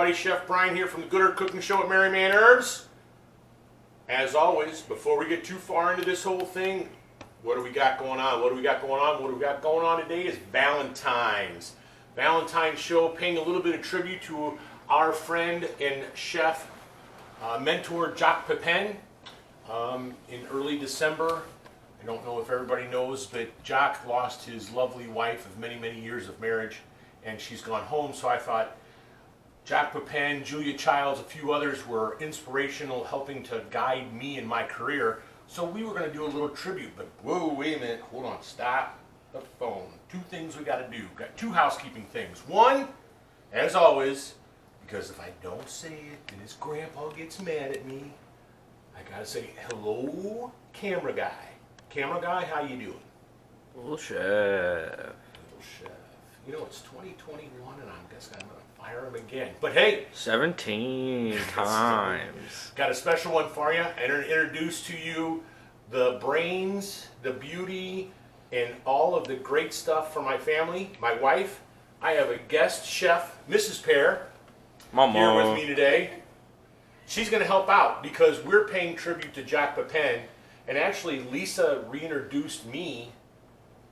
everybody. Chef Brian here from the Good Herb Cooking Show at Mari-Mann Herbs. As always, before we get too far into this whole thing, what do we got going on? What do we got going on? What do we got going on today is Valentines. Valentine's show, paying a little bit of tribute to our friend and chef, mentor Jaques Pepin. In early December, I don't know if everybody knows, but Jaques lost his lovely wife of many, many years of marriage, and she's gone home. So I thought Jaques Pepin, Julia Childs, a few others were inspirational, helping to guide me in my career. So we were going to do a little tribute, but whoa, wait a minute, hold on, stop the phone. Two things we got to do. Got two housekeeping things. One, as always, because if I don't say it, then his grandpa gets mad at me. I got to say, hello, camera guy. Camera guy, how you doing? Little chef. Little chef. You know, it's 2021, and I guess I'm going to fire him again. But hey. 17 times. Got a special one for you. And introduce to you the brains, the beauty, and all of the great stuff for my family, my wife. I have a guest chef, Mrs. Pehr, here with me today. She's going to help out because we're paying tribute to Jaques Pepin. And actually, Lisa reintroduced me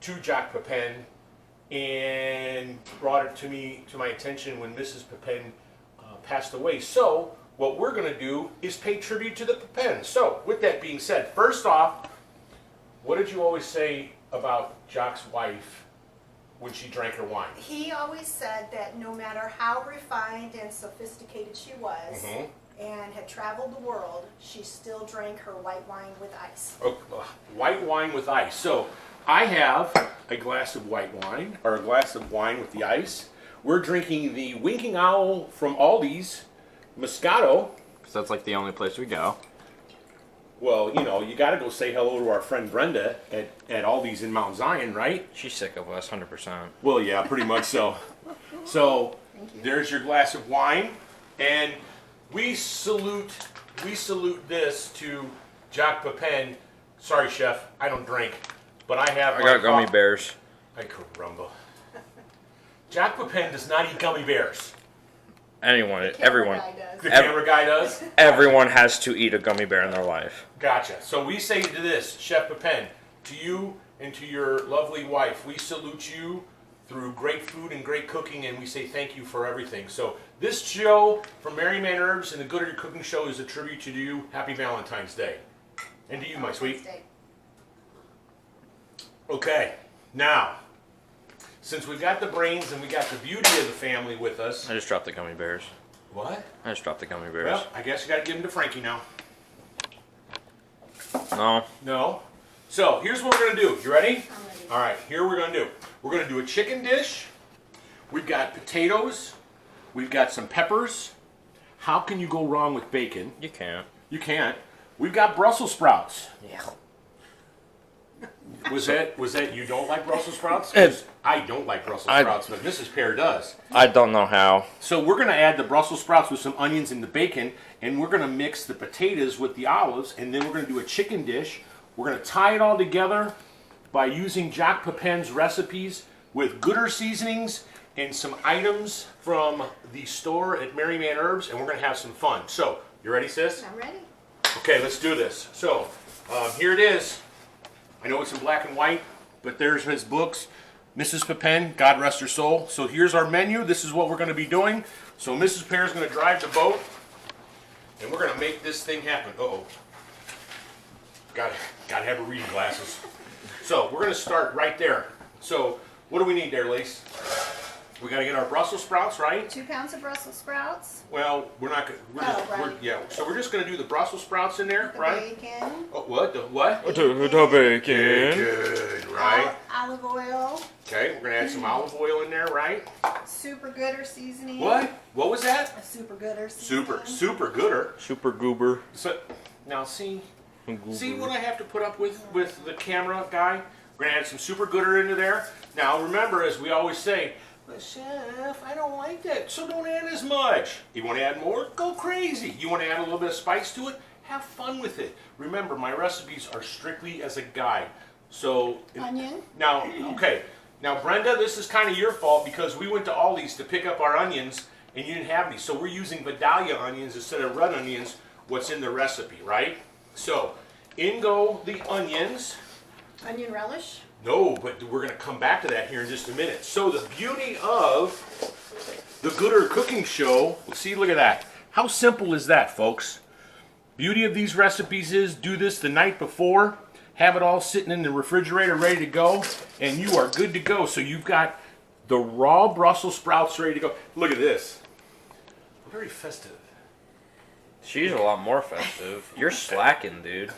to Jaques Pepin and brought it to my attention when Mrs. Pepin passed away. So what we're going to do is pay tribute to the Pepins. So with that being said, first off, what did you always say about Jaques' wife when she drank her wine? He always said that no matter how refined and sophisticated she was and had traveled the world, she still drank her white wine with ice. Oh, white wine with ice. So I have a glass of white wine, or a glass of wine with the ice. We're drinking the Winking Owl from Aldi's Moscato. Because that's like the only place we go. Well, you know, you got to go say hello to our friend Brenda at Aldi's in Mount Zion, right? She's sick of us, 100%. Well, yeah, pretty much so. So there's your glass of wine, and we salute this to Jaques Pepin. Sorry, chef, I don't drink, but I have. I got gummy bears. I could rumble. Jaques Pepin does not eat gummy bears. Everyone. The camera guy does? Everyone has to eat a gummy bear in their life. Gotcha. So we say to this, Chef Pepin, to you and to your lovely wife, we salute you through great food and great cooking, and we say thank you for everything. So this show from Mari-Mann Herbs and the Good Herb Cooking Show is a tribute to you. Happy Valentine's Day. And to you, my sweet. Okay, now, since we've got the brains and we got the beauty of the family with us. I just dropped the gummy bears. What? I just dropped the gummy bears. Well, I guess you got to give them to Frankie now. No. No? So, here's what we're going to do. You ready? I'm ready. All right, here we're going to do. We're going to do a chicken dish. We've got potatoes. We've got some peppers. How can you go wrong with bacon? You can't. You can't. We've got Brussels sprouts. Yeah. Was that you don't like Brussels sprouts? 'Cause I don't like Brussels sprouts, but Mrs. Pehr does. I don't know how. So we're going to add the Brussels sprouts with some onions and the bacon, and we're going to mix the potatoes with the olives, and then we're going to do a chicken dish. We're going to tie it all together by using Jaques Pepin's recipes with Good Herb seasonings and some items from the store at Mari-Mann Herbs, and we're going to have some fun. So, you ready, sis? I'm ready. Okay, let's do this. So, here it is. I know it's in black and white, but there's his books. Mrs. Pepin, God rest her soul. So here's our menu. This is what we're going to be doing. So Mrs. Pehr is going to drive the boat, and we're going to make this thing happen. Uh-oh. Got to have her reading glasses. So we're going to start right there. So what do we need there, Lace? We got to get our Brussels sprouts, right? 2 pounds of Brussels sprouts. Well, we're not going to. Yeah. So we're just going to do the Brussels sprouts in there, The right? bacon. Oh, what? The what? The bacon. Good, right? Olive oil. Okay, we're going to add some olive oil in there, right? Super gooder seasoning. What? What was that? A super gooder seasoning. Super gooder. Super goober. So, now see what I have to put up with the camera guy? We're going to add some super gooder into there. Now remember, as we always say, but chef, I don't like that, so don't add as much. You want to add more? Go crazy. You want to add a little bit of spice to it? Have fun with it. Remember, my recipes are strictly as a guide. So Onion. Now, okay. Now, Brenda, this is kind of your fault because we went to Aldi's to pick up our onions, and you didn't have any. So we're using Vidalia onions instead of red onions, what's in the recipe, right? So in go the onions. Onion relish. No, but we're going to come back to that here in just a minute. So the beauty of the Gooder Cooking Show, see, look at that. How simple is that, folks? Beauty of these recipes is do this the night before, have it all sitting in the refrigerator ready to go, and you are good to go. So you've got the raw Brussels sprouts ready to go. Look at this. Very festive. She's a lot more festive. You're slacking, dude.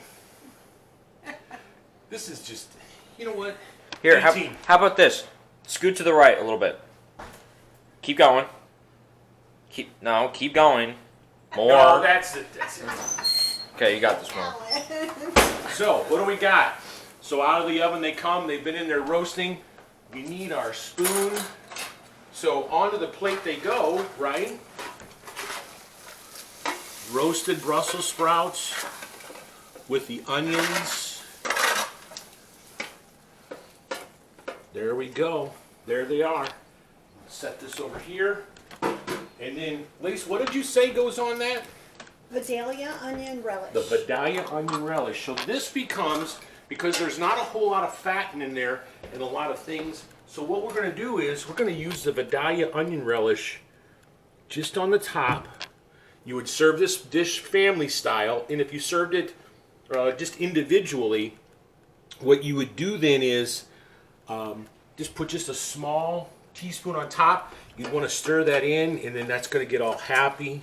This is just, you know what? Here, 18. how about this? Scoot to the right a little bit. Keep going. Keep going. More. No, that's it. Okay, you got this one. So, what do we got? So out of the oven they come, they've been in there roasting. We need our spoon. So onto the plate they go, right? Roasted Brussels sprouts with the onions. There we go. There they are. Set this over here. And then, Lise, what did you say goes on that? Vidalia onion relish. The Vidalia onion relish. So this becomes, because there's not a whole lot of fat in there and a lot of things, so what we're going to do is we're going to use the Vidalia onion relish just on the top. You would serve this dish family style, and if you served it just individually, what you would do then is just put just a small teaspoon on top. You'd want to stir that in, and then that's going to get all happy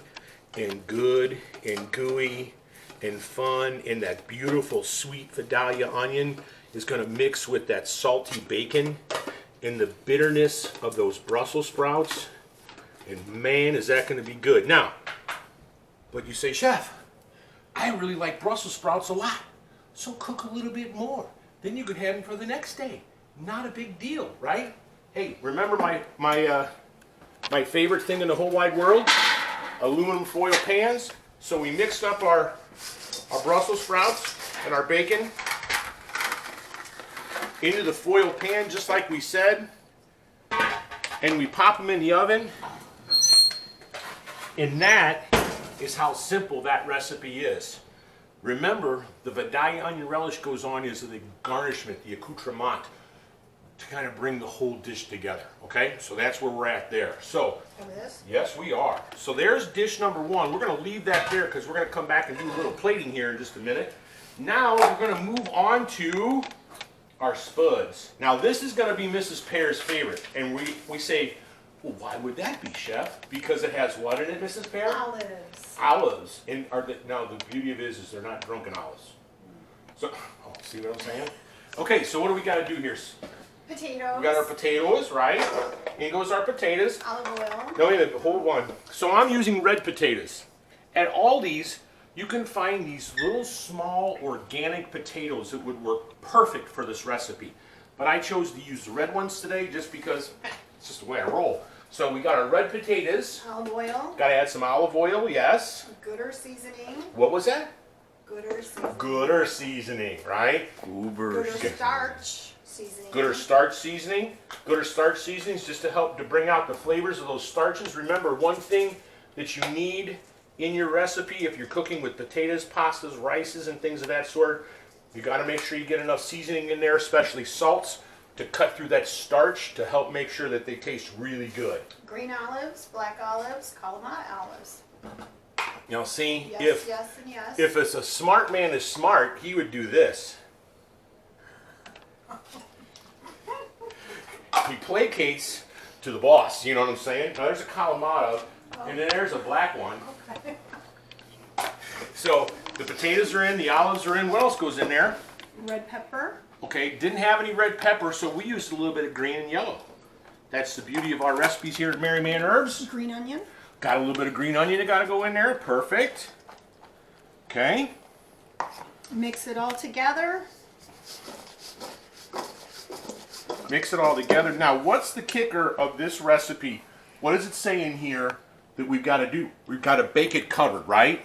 and good and gooey and fun, and that beautiful sweet Vidalia onion is going to mix with that salty bacon and the bitterness of those Brussels sprouts, and man, is that going to be good. Now, but you say, Chef, I really like Brussels sprouts a lot, so cook a little bit more. Then you could have them for the next day. Not a big deal, right? Hey, remember my favorite thing in the whole wide world? Aluminum foil pans. So we mixed up our Brussels sprouts and our bacon into the foil pan just like we said, and we pop them in the oven, and that is how simple that recipe is. Remember, the Vidalia onion relish goes on as the garnishment, the accoutrement, to kind of bring the whole dish together, okay? So that's where we're at there. So, yes, we are. So there's dish number one. We're going to leave that there because we're going to come back and do a little plating here in just a minute. Now we're going to move on to our spuds. Now this is going to be Mrs. Pehr's favorite, and we say, well, why would that be, Chef? Because it has what in it, Mrs. Pehr? Olives. Olives. And now the beauty of it is they're not drunken olives. So, see what I'm saying? Okay, so what do we got to do here? Potatoes. We got our potatoes, right? In goes our potatoes. Olive oil. No, wait a minute, hold on. So I'm using red potatoes. At Aldi's, you can find these little small organic potatoes that would work perfect for this recipe. But I chose to use the red ones today just because it's just the way I roll. So we got our red potatoes. Olive oil. Got to add some olive oil, yes. Gooder seasoning. What was that? Gooder seasoning. Gooder seasoning, right? Gooder starch seasoning. Gooder starch seasoning. Gooder starch seasoning is just to help to bring out the flavors of those starches. Remember, one thing that you need in your recipe, if you're cooking with potatoes, pastas, rices, and things of that sort, you got to make sure you get enough seasoning in there, especially salts, to cut through that starch to help make sure that they taste really good. Green olives, black olives, Kalamata olives. Now see, Yes, yes, and yes. if it's a smart man is smart, he would do this. He placates to the boss, you know what I'm saying? Now there's a Kalamata, and then there's a black one. Okay. So the potatoes are in, the olives are in. What else goes in there? Red pepper. Okay, didn't have any red pepper, so we used a little bit of green and yellow. That's the beauty of our recipes here at Mari-Mann Herbs. Green onion. Got a little bit of green onion that got to go in there. Perfect. Okay. Mix it all together. Mix it all together. Now, what's the kicker of this recipe? What does it say in here that we've got to do? We've got to bake it covered, right?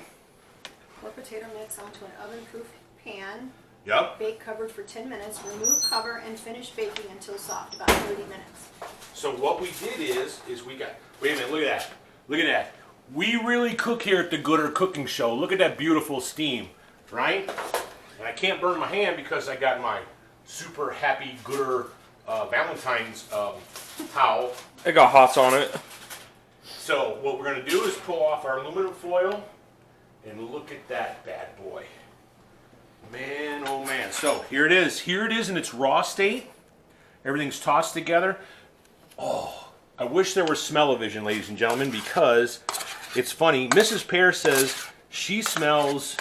Pour potato mix onto an oven-proof pan. Yep. Bake covered for 10 minutes. Remove cover and finish baking until soft, about 30 minutes. So what we did is we got, wait a minute, look at that. Look at that. We really cook here at the Gooder Cooking Show. Look at that beautiful steam, right? And I can't burn my hand because I got my super happy Gooder Valentine's towel. It got hot on it. So what we're going to do is pull off our aluminum foil and look at that bad boy. Man, oh man. So here it is. Here it is in its raw state. Everything's tossed together. Oh, I wish there was smell-o-vision, ladies and gentlemen, because it's funny. Mrs. Pehr says she smells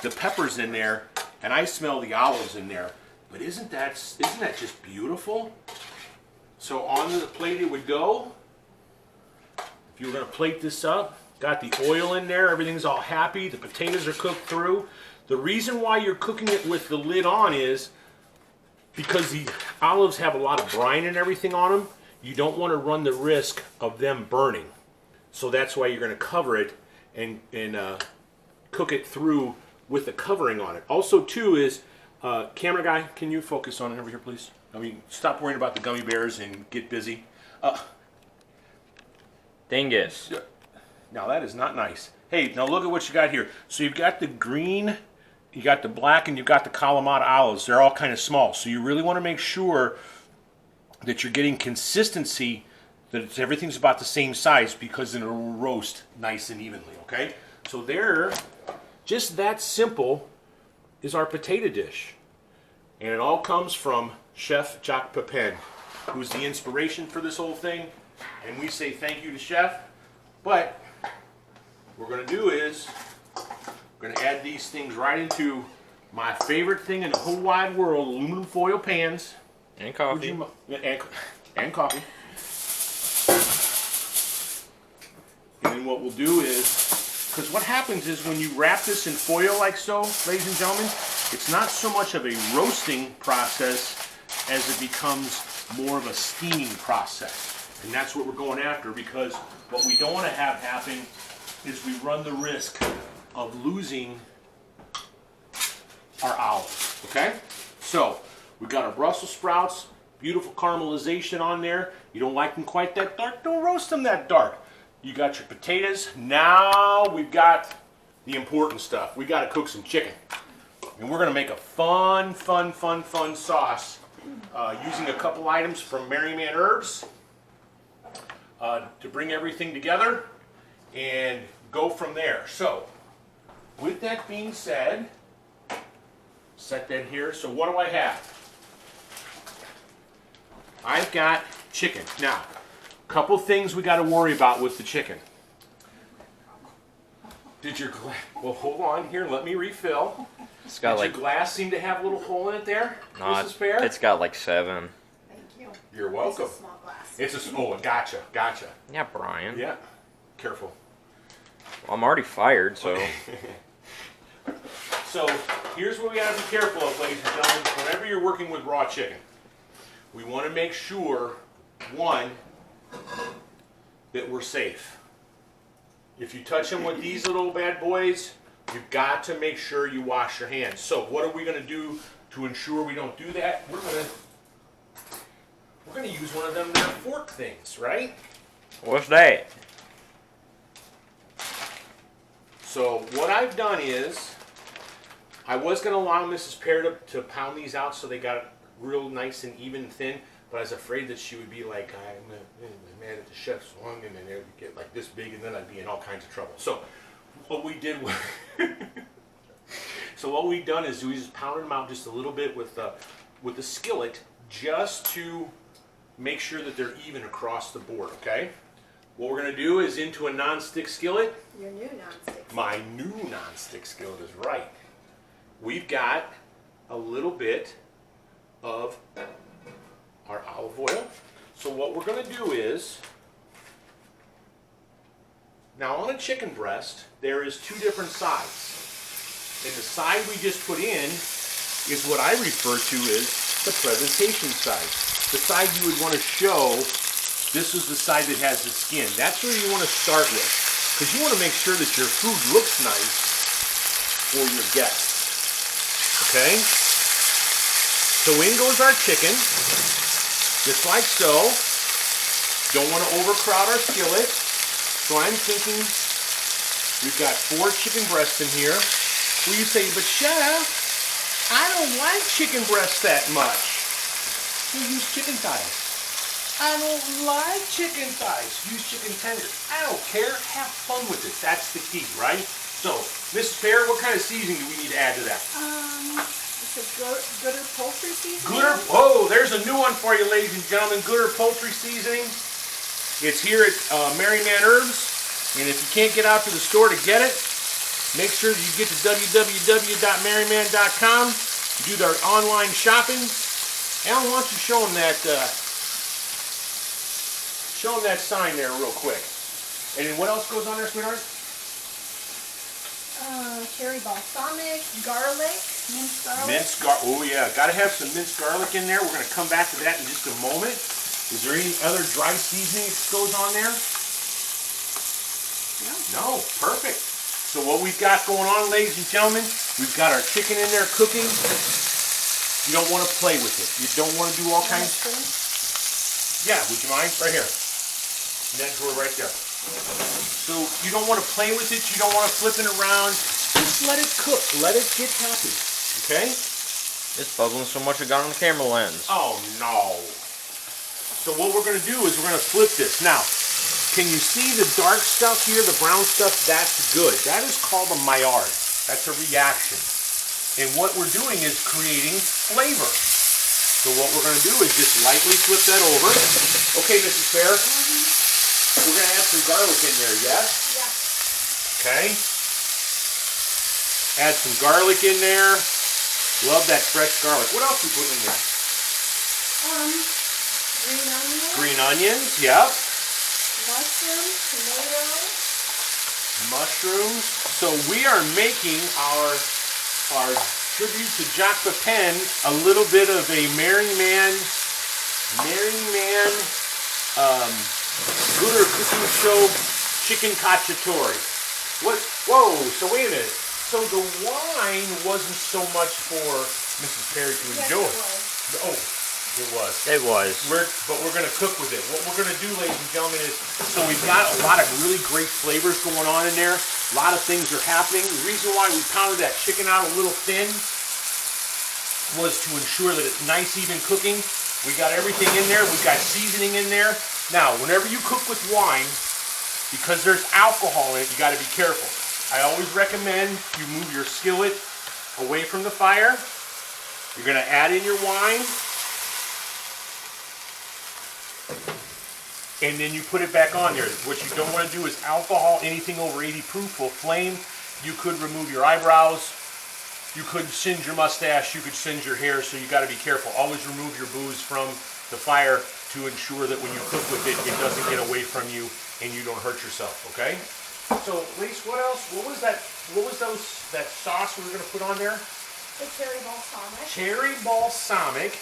the peppers in there, and I smell the olives in there. But isn't that just beautiful? So on the plate it would go. If you were going to plate this up, got the oil in there, everything's all happy, the potatoes are cooked through. The reason why you're cooking it with the lid on is because the olives have a lot of brine and everything on them. You don't want to run the risk of them burning. So that's why you're going to cover it and cook it through with the covering on it. Also, too, is, camera guy, can you focus on it over here, please? I mean, stop worrying about the gummy bears and get busy. Dingus. Now that is not nice. Hey, now look at what you got here. So you've got the green, you got the black, and you've got the Kalamata olives. They're all kind of small. So you really want to make sure that you're getting consistency, that everything's about the same size, because it'll roast nice and evenly, okay? So there, just that simple is our potato dish. And it all comes from Chef Jaques Pepin, who's the inspiration for this whole thing. And we say thank you to Chef. But what we're going to do is we're going to add these things right into my favorite thing in the whole wide world, aluminum foil pans. And coffee. And coffee. And then what we'll do is, because what happens is when you wrap this in foil like so, ladies and gentlemen, it's not so much of a roasting process as it becomes more of a steaming process. And that's what we're going after, because what we don't want to have happen is we run the risk of losing our olives, okay? So, we've got our Brussels sprouts, beautiful caramelization on there. You don't like them quite that dark, don't roast them that dark. You got your potatoes. Now we've got the important stuff. We got to cook some chicken. And we're going to make a fun sauce using a couple items from Mari-Mann Herbs to bring everything together and go from there. So, with that being said, set that here. So what do I have? I've got chicken. Now, a couple things we got to worry about with the chicken. Did your glass, well, hold on here, let me refill. It's got Did your glass seem to have a little hole in it there, no, Mrs. Pehr? it's got like 7. Thank you. You're welcome. It's a small glass. It's a, oh, gotcha. Yeah, Brian. Yeah, careful. Well, I'm already fired, so. So, here's what we got to be careful of, ladies and gentlemen. Whenever you're working with raw chicken, we want to make sure, one, that we're safe. If you touch them with these little bad boys, you've got to make sure you wash your hands. So what are we going to do to ensure we don't do that? We're going to use one of them fork things, right? What's that? So what I've done is, I was going to allow Mrs. Pehr to pound these out so they got real nice and even and thin, but I was afraid that she would be like, I'm mad at the chef swung, and then it would get like this big, and then I'd be in all kinds of trouble. So what we did was, so what we've done is we just pounded them out just a little bit with the skillet, just to make sure that they're even across the board. Okay. What we're going to do is into a non-stick skillet. Your new non-stick. My new non-stick skillet is right. We've got a little bit of our olive oil. So what we're going to do is, now on a chicken breast, there is 2 different sides. And the side we just put in is what I refer to as the presentation side. The side you would want to show, this is the side that has the skin. That's where you want to start with, because you want to make sure that your food looks nice for your guests. Okay? So in goes our chicken, just like so. Don't want to overcrowd our skillet. So I'm thinking we've got 4 chicken breasts in here. Well, you say, but Chef, I don't like chicken breasts that much. So use chicken thighs. I don't like chicken thighs. Use chicken tenders. I don't care. Have fun with it. That's the key, right? So, Mrs. Pehr, what kind of seasoning do we need to add to that? It's a Gooder Poultry seasoning. Gooder, oh, there's a new one for you, ladies and gentlemen. Gooder Poultry seasoning. It's here at Mari-Mann Herbs. And if you can't get out to the store to get it, make sure that you get to www.marimann.com. Do their online shopping. Alan, why don't you show them that sign there real quick. And then what else goes on there, sweetheart? Cherry balsamic, garlic, minced garlic. Minced garlic. Oh yeah, got to have some minced garlic in there. We're going to come back to that in just a moment. Is there any other dry seasoning that goes on there? No, perfect. So what we've got going on, ladies and gentlemen, we've got our chicken in there cooking. You don't want to play with it. You don't want to do all kinds. Yeah, would you mind? Right here. In that drawer right there. So you don't want to play with it. You don't want to flip it around. Just let it cook. Let it get happy. Okay? It's bubbling so much it got on the camera lens. Oh no. So what we're going to do is we're going to flip this. Now, can you see the dark stuff here, the brown stuff? That's good. That is called a Maillard. That's a reaction. And what we're doing is creating flavor. So what we're going to do is just lightly flip that over. Okay, Mrs. Pehr. We're going to add some garlic in there, yes? Yeah. Okay. Add some garlic in there. Love that fresh garlic. What else we put in there? Green onions. Green onions, yep. Mushrooms, tomatoes. Mushrooms. So we are making our tribute to Jaques Pepin a little bit of a Mari-Mann Gooder cooking show chicken cacciatori. What? Whoa! So wait a minute. So the wine wasn't so much for Mrs. Pehr to enjoy. Yes, Oh, it was. It was. But we're going to cook with it. What we're going to do, ladies and gentlemen, is so we've got a lot of really great flavors going on in there. A lot of things are happening. The reason why we pounded that chicken out a little thin was to ensure that it's nice, even cooking. We got everything in there. We've got seasoning in there. Now, whenever you cook with wine, because there's alcohol in it, you got to be careful. I always recommend you move your skillet away from the fire. You're going to add in your wine. And then you put it back on there. What you don't want to do is alcohol, anything over 80 proof will flame. You could remove your eyebrows. You could singe your mustache. You could singe your hair. So you got to be careful. Always remove your booze from the fire to ensure that when you cook with it, it doesn't get away from you and you don't hurt yourself. Okay. So, Lise, what else? What was that? What was that sauce we were going to put on there? The cherry balsamic. Cherry balsamic.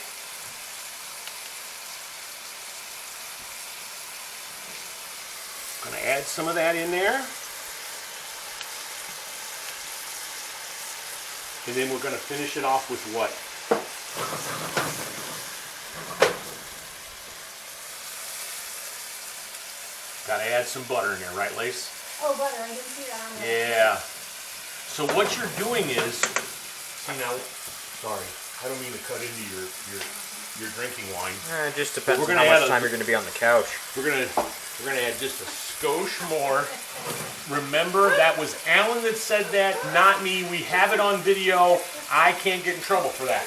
Going to add some of that in there. And then we're going to finish it off with what? Got to add some butter in there, right, Lace? Oh, butter. I didn't see that on there. Yeah. So what you're doing is, see now, sorry, I don't mean to cut into your drinking wine. It just depends We're on gonna how add much a- time you're going to be on the couch. We're gonna add just a skosh more. Remember, that was Alan that said that, not me. We have it on video. I can't get in trouble for that.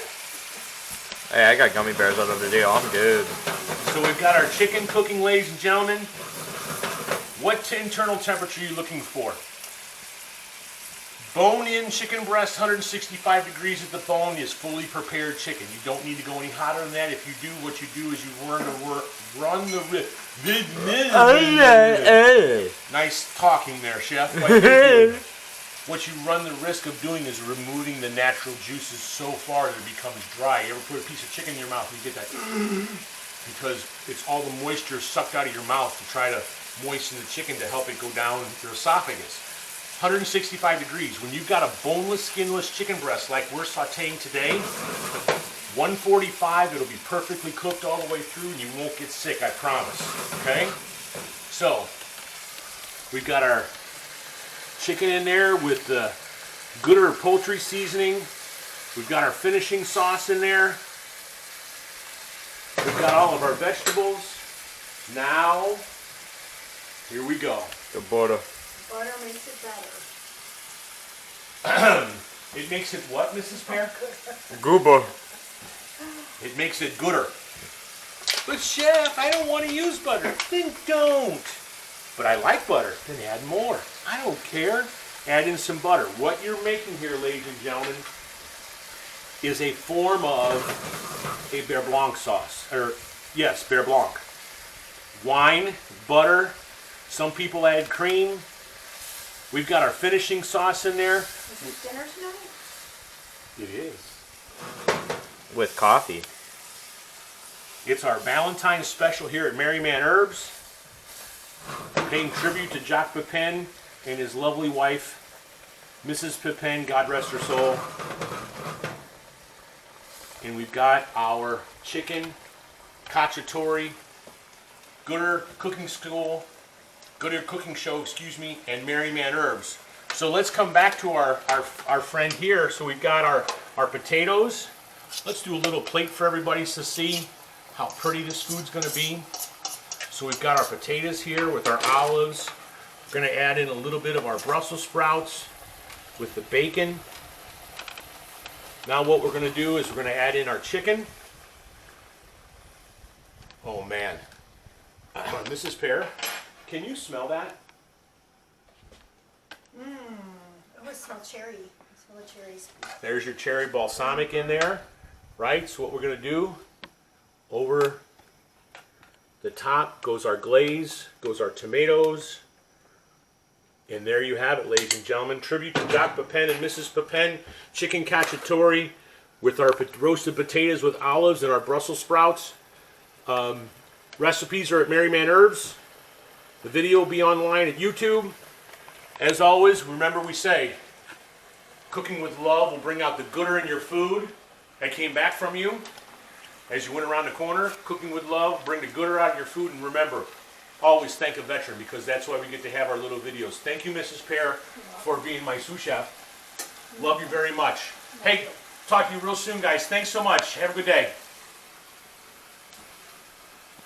Hey, I got gummy bears out of the deal. I'm good. So we've got our chicken cooking, ladies and gentlemen. What internal temperature are you looking for? Bone-in chicken breast, 165 degrees at the bone is fully prepared chicken. You don't need to go any hotter than that. If you do, what you do is you run the risk. Nice talking there, Chef. What you run the risk of doing is removing the natural juices so far that it becomes dry. You ever put a piece of chicken in your mouth and you get that? Because it's all the moisture sucked out of your mouth to try to moisten the chicken to help it go down your esophagus. 165 degrees. When you've got a boneless, skinless chicken breast like we're sauteing today, 145, it'll be perfectly cooked all the way through and you won't get sick, I promise. Okay? So, We've got our chicken in there with the Gooder poultry seasoning. We've got our finishing sauce in there. We've got all of our vegetables. Now, here we go. The butter. Butter makes it better. It makes it what, Mrs. Pehr? Goober. It makes it gooder. But Chef, I don't want to use butter. Then don't. But I like butter. Then add more. I don't care. Add in some butter. What you're making here, ladies and gentlemen, is a form of a Beurre Blanc sauce. Or, yes, Beurre Blanc. Wine, butter. Some people add cream. We've got our finishing sauce in there. Is this dinner tonight? It is. With coffee. It's our Valentine special here at Mari-Mann Herbs. Paying tribute to Jaques Pepin and his lovely wife, Mrs. Pepin, God rest her soul. And we've got our Chicken Cacciatori, Gooder Cooking Show, and Mari-Mann Herbs. So let's come back to our friend here. So we've got our potatoes. Let's do a little plate for everybody to see how pretty this food's going to be. So we've got our potatoes here with our olives. We're going to add in a little bit of our Brussels sprouts with the bacon. Now what we're going to do is we're going to add in our chicken. Oh man. Mrs. Pehr, can you smell that? Oh, it smells cherry. I smell the cherries. There's your cherry balsamic in there, right? So what we're going to do, over the top goes our glaze, goes our tomatoes, and there you have it, ladies and gentlemen. Tribute to Jaques Pepin and Mrs. Pepin, Chicken Cacciatori with our roasted potatoes with olives and our Brussels sprouts. Recipes are at Mari-Mann Herbs. The video will be online at YouTube. As always, remember we say, cooking with love will bring out the gooder in your food that came back from you. As you went around the corner, cooking with love, bring the gooder out of your food, and remember, always thank a veteran, because that's why we get to have our little videos. Thank you, Mrs. Pehr, for being my sous chef. Love you very much. Hey, talk to you real soon, guys. Thanks so much. Have a good day.